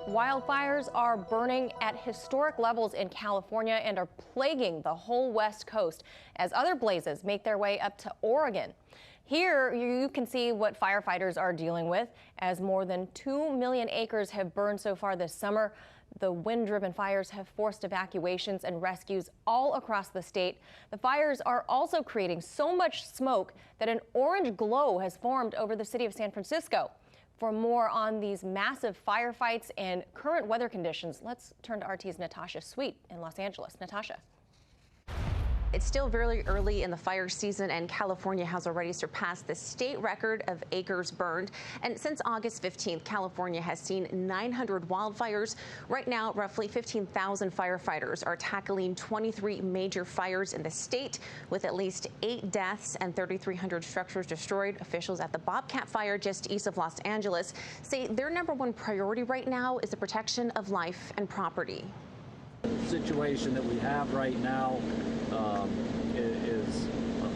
Wildfires are burning at historic levels in California and are plaguing the whole West Coast as other blazes make their way up to Oregon. Here you can see what firefighters are dealing with as more than 2 million acres have burned so far this summer. The wind-driven fires have forced evacuations and rescues all across the state. The fires are also creating so much smoke that an orange glow has formed over the city of San Francisco. For more on these massive firefights and current weather conditions, let's turn to RT's Natasha Sweet in Los Angeles. Natasha. It's still very early in the fire season, and California has already surpassed the state record of acres burned. And since August 15th, California has seen 900 wildfires. Right now, roughly 15,000 firefighters are tackling 23 major fires in the state, with at least 8 deaths and 3,300 structures destroyed. Officials at the Bobcat fire just east of Los Angeles say their #1 priority right now is the protection of life and property. The situation that we have right now is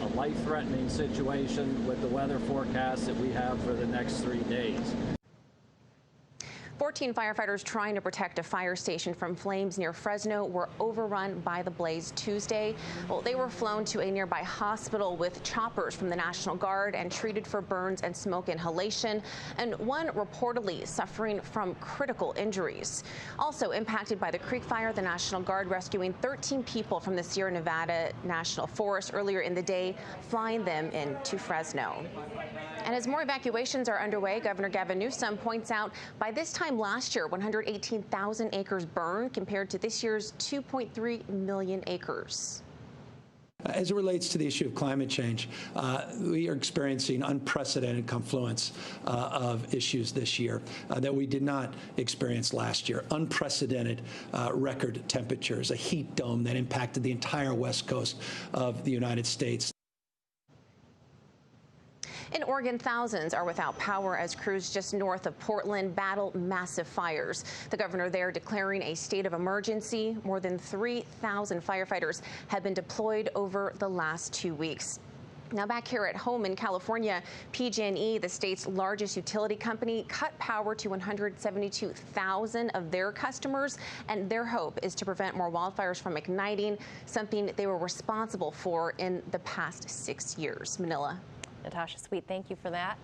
a life-threatening situation with the weather forecast that we have for the next 3 days. 14 firefighters trying to protect a fire station from flames near Fresno were overrun by the blaze Tuesday. Well, they were flown to a nearby hospital with choppers from the National Guard and treated for burns and smoke inhalation, and one reportedly suffering from critical injuries. Also impacted by the Creek Fire, the National Guard rescuing 13 people from the Sierra Nevada National Forest earlier in the day, flying them into Fresno. And as more evacuations are underway, Governor Gavin Newsom points out by this time last year, 118,000 acres burned compared to this year's 2.3 million acres. As it relates to the issue of climate change, we are experiencing unprecedented confluence of issues this year that we did not experience last year. Unprecedented record temperatures, a heat dome that impacted the entire west coast of the United States. In Oregon, thousands are without power as crews just north of Portland battle massive fires. The governor there declaring a state of emergency. More than 3,000 firefighters have been deployed over the last 2 weeks. Now back here at home in California, PG&E, the state's largest utility company, cut power to 172,000 of their customers, and their hope is to prevent more wildfires from igniting, something they were responsible for in the past 6 years. Manila. Natasha Sweet, thank you for that.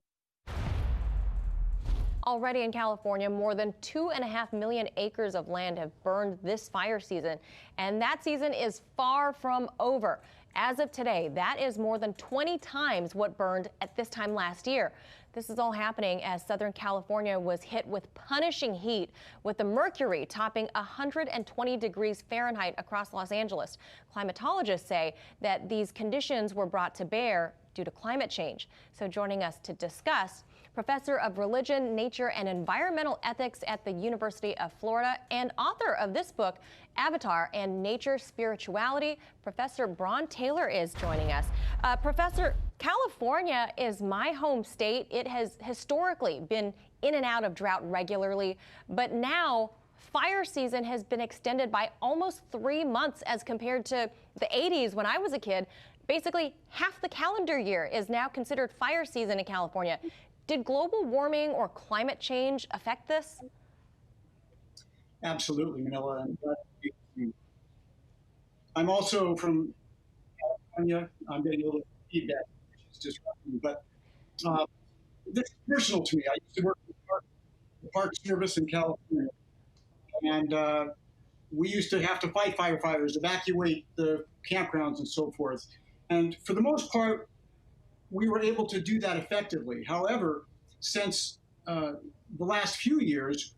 Already in California, more than 2.5 million acres of land have burned this fire season, and that season is far from over. As of today, that is more than 20 times what burned at this time last year. This is all happening as Southern California was hit with punishing heat, with the mercury topping 120 degrees Fahrenheit across Los Angeles. Climatologists say that these conditions were brought to bear due to climate change. So joining us to discuss, Professor of Religion, Nature, and Environmental Ethics at the University of Florida and author of this book, Avatar and Nature Spirituality, Professor Braun Taylor is joining us. Professor, California is my home state. It has historically been in and out of drought regularly, but now fire season has been extended by almost 3 months as compared to the 80s when I was a kid. Basically, half the calendar year is now considered fire season in California. Did global warming or climate change affect this? Absolutely, Manila. I'm also from California. I'm getting a little feedback, which is disrupting, but this is personal to me. I used to work for the Park Service in California, and we used to have to fight firefighters, evacuate the campgrounds and so forth. And for the most part, we were able to do that effectively. However, since the last few years,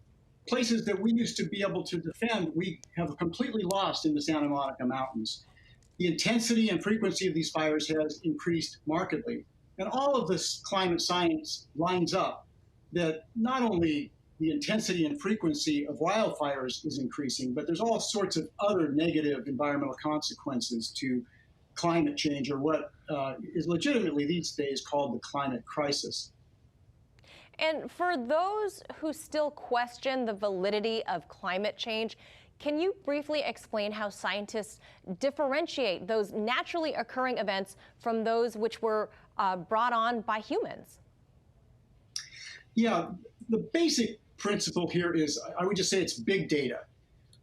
places that we used to be able to defend, we have completely lost in the Santa Monica Mountains. The intensity and frequency of these fires has increased markedly. And all of this climate science lines up that not only the intensity and frequency of wildfires is increasing, but there's all sorts of other negative environmental consequences to climate change, or what is legitimately these days called the climate crisis. And for those who still question the validity of climate change, can you briefly explain how scientists differentiate those naturally occurring events from those which were brought on by humans? Yeah, the basic principle here is, I would just say it's big data.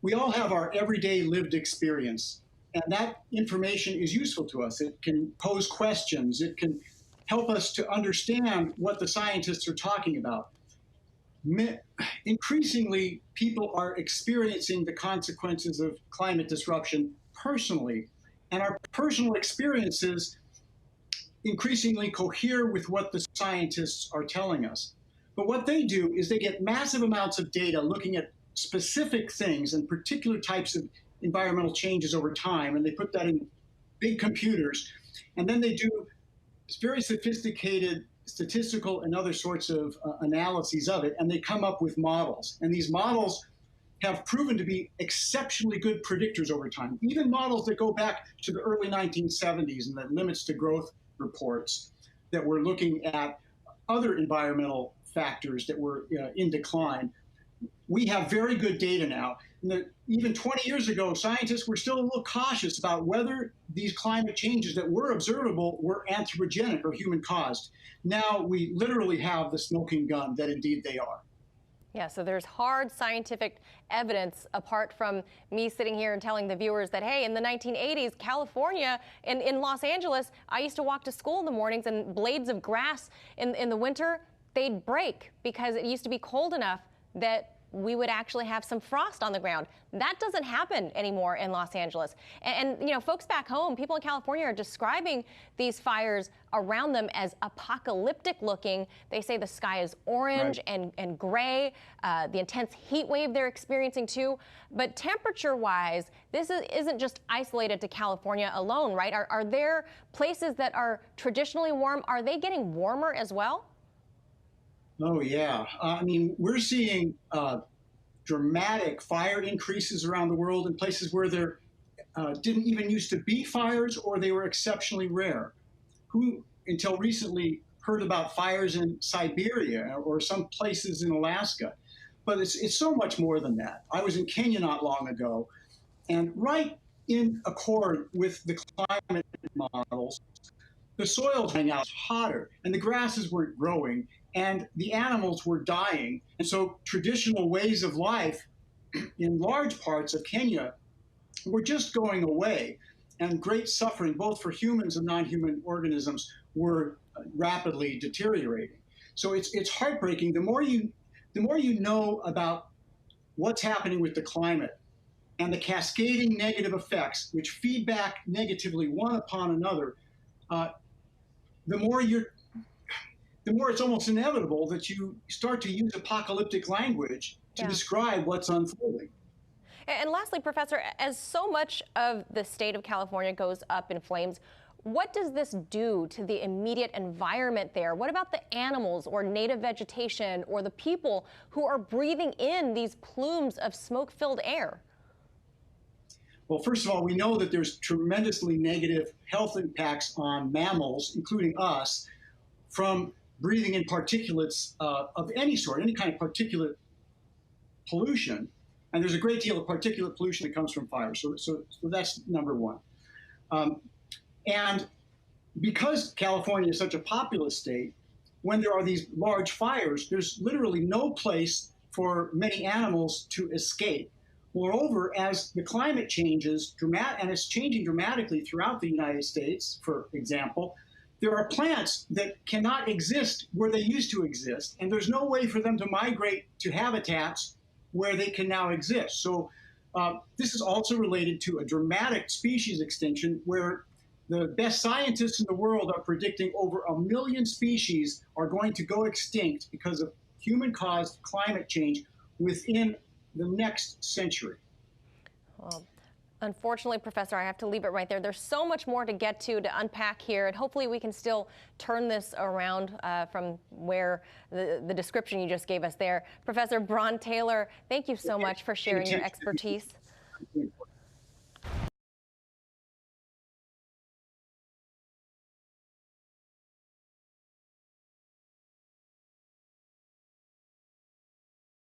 We all have our everyday lived experience, and that information is useful to us. It can pose questions. It can help us to understand what the scientists are talking about. Increasingly, people are experiencing the consequences of climate disruption personally, and our personal experiences increasingly cohere with what the scientists are telling us. But what they do is they get massive amounts of data looking at specific things and particular types of environmental changes over time, and they put that in big computers, and then they do very sophisticated statistical and other sorts of analyses of it, and they come up with models. And these models have proven to be exceptionally good predictors over time, even models that go back to the early 1970s and the limits to growth reports that were looking at other environmental factors that were in decline. We have very good data now. Even 20 years ago, scientists were still a little cautious about whether these climate changes that were observable were anthropogenic or human-caused. Now we literally have the smoking gun that indeed they are. Yeah, so there's hard scientific evidence apart from me sitting here and telling the viewers that, hey, in the 1980s, California, in Los Angeles, I used to walk to school in the mornings and blades of grass in the winter, they'd break because it used to be cold enough that we would actually have some frost on the ground. That doesn't happen anymore in Los Angeles. And you know, folks back home, people in California are describing these fires around them as apocalyptic looking. They say the sky is orange and gray, the intense heat wave they're experiencing too. But temperature-wise, this isn't just isolated to California alone, right? Are there places that are traditionally warm? Are they getting warmer as well? Oh, yeah. I mean, we're seeing dramatic fire increases around the world in places where there didn't even used to be fires or they were exceptionally rare. Who, until recently, heard about fires in Siberia or some places in Alaska? But it's so much more than that. I was in Kenya not long ago, and right in accord with the climate models, the soil's getting out hotter, and the grasses weren't growing, and the animals were dying. And so traditional ways of life in large parts of Kenya were just going away, and great suffering, both for humans and non-human organisms, were rapidly deteriorating. So it's heartbreaking. The more you know about what's happening with the climate and the cascading negative effects, which feed back negatively one upon another, the more it's almost inevitable that you start to use apocalyptic language to describe what's unfolding. And lastly, Professor, as so much of the state of California goes up in flames, what does this do to the immediate environment there? What about the animals or native vegetation or the people who are breathing in these plumes of smoke-filled air? Well, first of all, we know that there's tremendously negative health impacts on mammals, including us, from breathing in particulates of any sort, any kind of particulate pollution. And there's a great deal of particulate pollution that comes from fire. So that's number one. And because California is such a populous state, when there are these large fires, there's literally no place for many animals to escape. Moreover, as the climate changes, and it's changing dramatically throughout the United States, for example, there are plants that cannot exist where they used to exist, and there's no way for them to migrate to habitats where they can now exist. So this is also related to a dramatic species extinction where the best scientists in the world are predicting over 1 million species are going to go extinct because of human-caused climate change within the next century. Well, unfortunately, Professor, I have to leave it right there. There's so much more to get to unpack here, and hopefully we can still turn this around from where the description you just gave us there. Professor Braun Taylor, thank you so much for sharing your expertise.